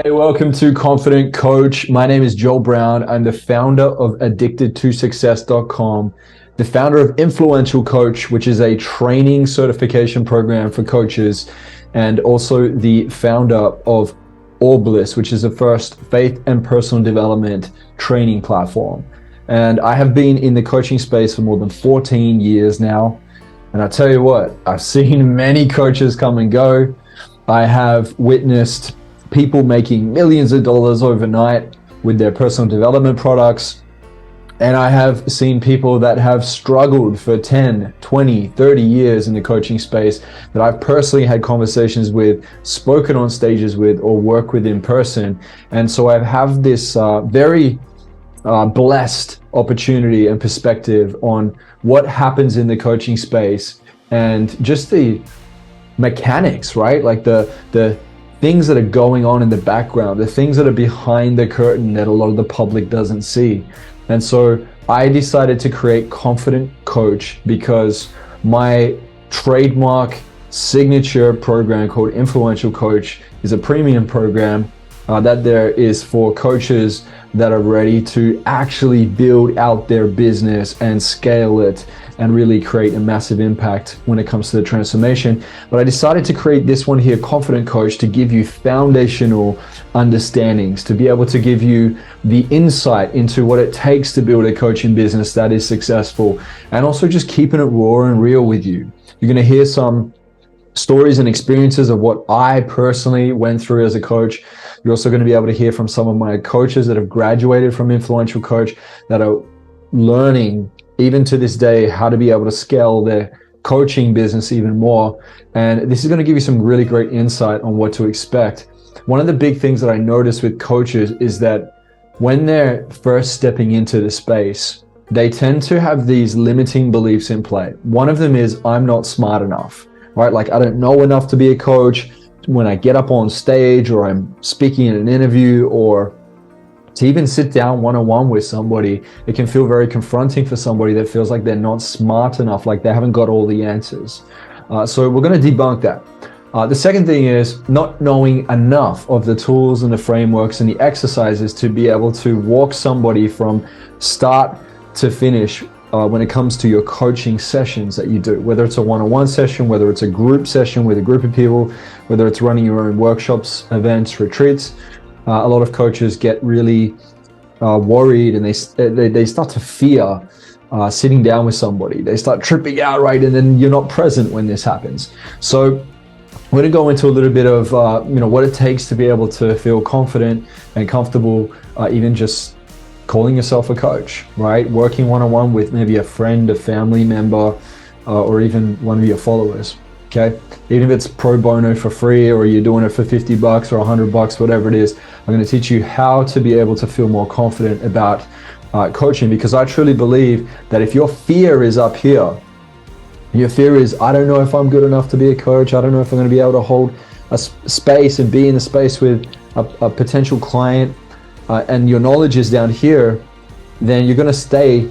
Hey, welcome to Confident Coach. My name is Joel Brown. I'm the founder of addicted2success.com, the founder of Influential Coach, which is a training certification program for coaches, and also the founder of Orblis, which is the first faith and personal development training platform. And I have been in the coaching space for more than 14 years now. And I tell you what, I've seen many coaches come and go. I have witnessed people making millions of dollars overnight with their personal development products. And I have seen people that have struggled for 10, 20, 30 years in the coaching space that I've personally had conversations with, spoken on stages with, or work with in person. And so I have this very blessed opportunity and perspective on what happens in the coaching space and just the mechanics, right? Like the things that are going on in the background, the things that are behind the curtain that a lot of the public doesn't see. And so I decided to create Confident Coach because my trademark signature program called Influential Coach is a premium program that there is for coaches that are ready to actually build out their business and scale it and really create a massive impact when it comes to the transformation. But I decided to create this one here, Confident Coach, to give you foundational understandings, to be able to give you the insight into what it takes to build a coaching business that is successful, and also just keeping it raw and real with you. You're going to hear some stories and experiences of what I personally went through as a coach. You're also going to be able to hear from some of my coaches that have graduated from Influential Coach that are learning even to this day how to be able to scale their coaching business even more. And this is going to give you some really great insight on what to expect. One of the big things that I notice with coaches is that when they're first stepping into the space, they tend to have these limiting beliefs in play. One of them is, I'm not smart enough, right? Like, I don't know enough to be a coach. When I get up on stage or I'm speaking in an interview or to even sit down one-on-one with somebody, it can feel very confronting for somebody that feels like they're not smart enough, like they haven't got all the answers. So we're going to debunk that. The second thing is not knowing enough of the tools and the frameworks and the exercises to be able to walk somebody from start to finish when it comes to your coaching sessions that you do, whether it's a one-on-one session, whether it's a group session with a group of people, whether it's running your own workshops, events, retreats. A lot of coaches get really worried and they start to fear sitting down with somebody. They start tripping out, right? And then you're not present when this happens. So we're going to go into a little bit of what it takes to be able to feel confident and comfortable, even just calling yourself a coach, right? Working one-on-one with maybe a friend, a family member, or even one of your followers. Okay, even if it's pro bono for free, or you're doing it for $50 or $100, whatever it is, I'm going to teach you how to be able to feel more confident about coaching, because I truly believe that if your fear is up here, your fear is, I don't know if I'm good enough to be a coach, I don't know if I'm going to be able to hold a space and be in the space with a potential client, and your knowledge is down here, then you're going to stay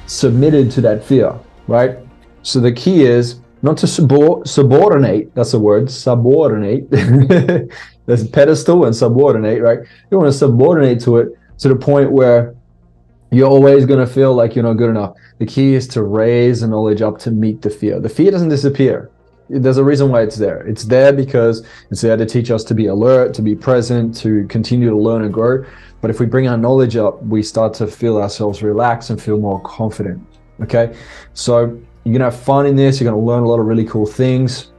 submitted to that fear, right? So the key is not to subordinate, that's the word, subordinate. There's pedestal and subordinate, right? You want to subordinate to it to the point where you're always going to feel like you're not good enough. The key is to raise the knowledge up to meet the fear. The fear doesn't disappear. There's a reason why it's there. It's there because it's there to teach us to be alert, to be present, to continue to learn and grow. But if we bring our knowledge up, we start to feel ourselves relax and feel more confident, okay? So you're going to have fun in this. You're going to learn a lot of really cool things.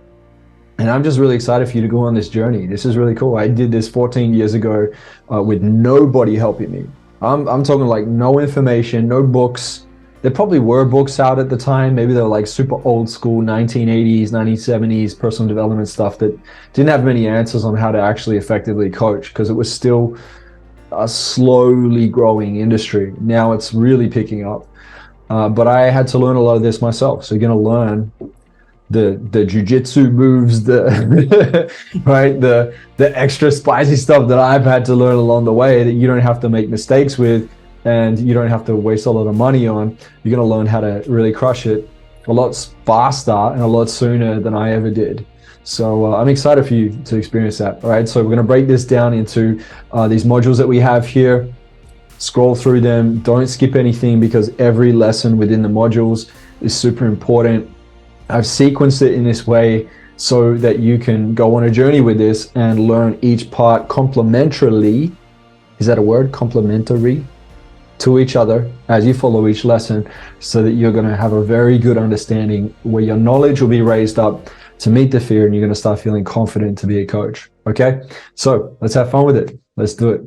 And I'm just really excited for you to go on this journey. This is really cool. I did this 14 years ago with nobody helping me. I'm talking like no information, no books. There probably were books out at the time. Maybe they were like super old school 1980s, 1970s personal development stuff that didn't have many answers on how to actually effectively coach, because it was still a slowly growing industry. Now it's really picking up. But I had to learn a lot of this myself. So you're going to learn the jujitsu moves, right, the extra spicy stuff that I've had to learn along the way that you don't have to make mistakes with, and you don't have to waste a lot of money on. You're going to learn how to really crush it a lot faster and a lot sooner than I ever did. So I'm excited for you to experience that. All right. So we're going to break this down into these modules that we have here. Scroll through them. Don't skip anything because every lesson within the modules is super important. I've sequenced it in this way so that you can go on a journey with this and learn each part complementarily. Is that a word? Complementary to each other as you follow each lesson, so that you're going to have a very good understanding where your knowledge will be raised up to meet the fear, and you're going to start feeling confident to be a coach. Okay, so let's have fun with it. Let's do it.